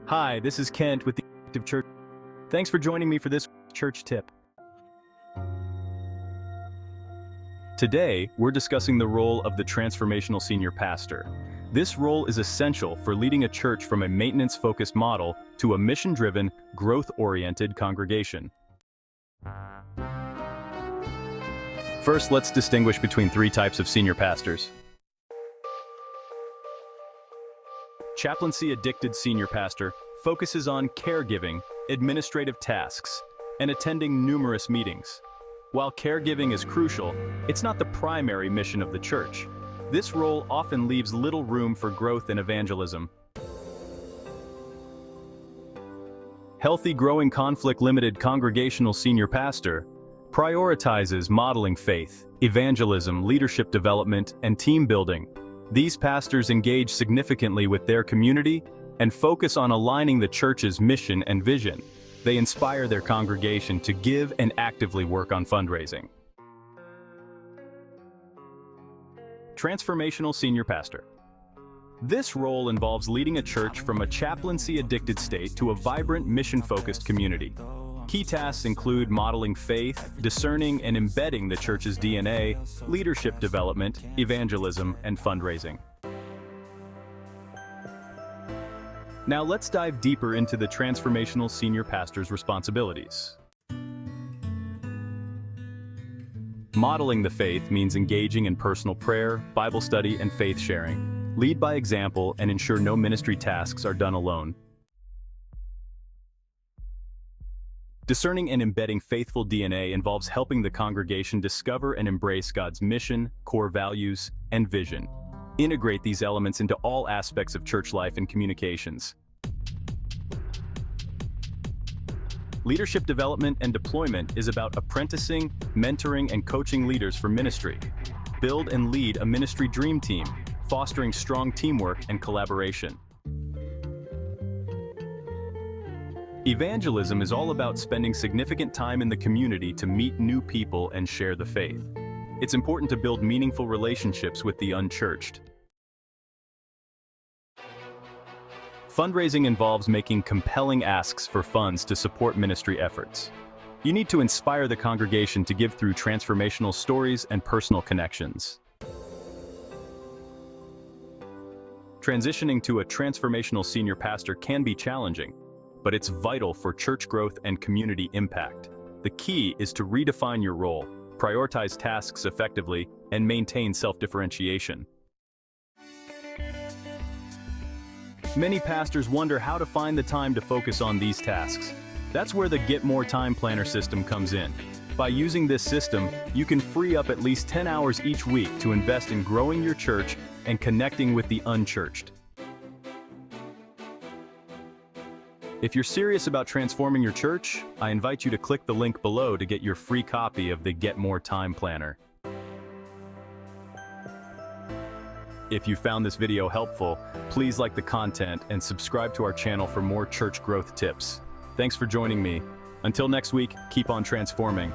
Hi, this is Kent with the Active Church. Thanks for joining me for this church tip. Today, we're discussing the role of the Transformational Senior Pastor. This role is essential for leading a church from a maintenance-focused model to a mission-driven, growth-oriented congregation. First, let's distinguish between three types of senior pastors. Chaplaincy-addicted senior pastor focuses on caregiving, administrative tasks, and attending numerous meetings. While caregiving is crucial, it's not the primary mission of the church. This role often leaves little room for growth and evangelism. Healthy, growing, conflict-limited congregational senior pastor prioritizes modeling faith, evangelism, leadership development, and team building. These pastors engage significantly with their community and focus on aligning the church's mission and vision. They inspire their congregation to give and actively work on fundraising. Transformational Senior Pastor. This role involves leading a church from a chaplaincy-addicted state to a vibrant, mission-focused community. Key tasks include modeling faith, discerning and embedding the church's DNA, leadership development, evangelism, and fundraising. Now let's dive deeper into the Transformational Senior Pastor's responsibilities. Modeling the faith means engaging in personal prayer, Bible study, and faith sharing. Lead by example and ensure no ministry tasks are done alone. Discerning and embedding faithful DNA involves helping the congregation discover and embrace God's mission, core values, and vision. Integrate these elements into all aspects of church life and communications. Leadership development and deployment is about apprenticing, mentoring, and coaching leaders for ministry. Build and lead a ministry dream team, fostering strong teamwork and collaboration. Evangelism is all about spending significant time in the community to meet new people and share the faith. It's important to build meaningful relationships with the unchurched. Fundraising involves making compelling asks for funds to support ministry efforts. You need to inspire the congregation to give through transformational stories and personal connections. Transitioning to a transformational senior pastor can be challenging, but it's vital for church growth and community impact. The key is to redefine your role, prioritize tasks effectively, and maintain self-differentiation. Many pastors wonder how to find the time to focus on these tasks. That's where the Get More Time Planner system comes in. By using this system, you can free up at least 10 hours each week to invest in growing your church and connecting with the unchurched. If you're serious about transforming your church, I invite you to click the link below to get your free copy of the Get More Time Planner. If you found this video helpful, please like the content and subscribe to our channel for more church growth tips. Thanks for joining me. Until next week, keep on transforming.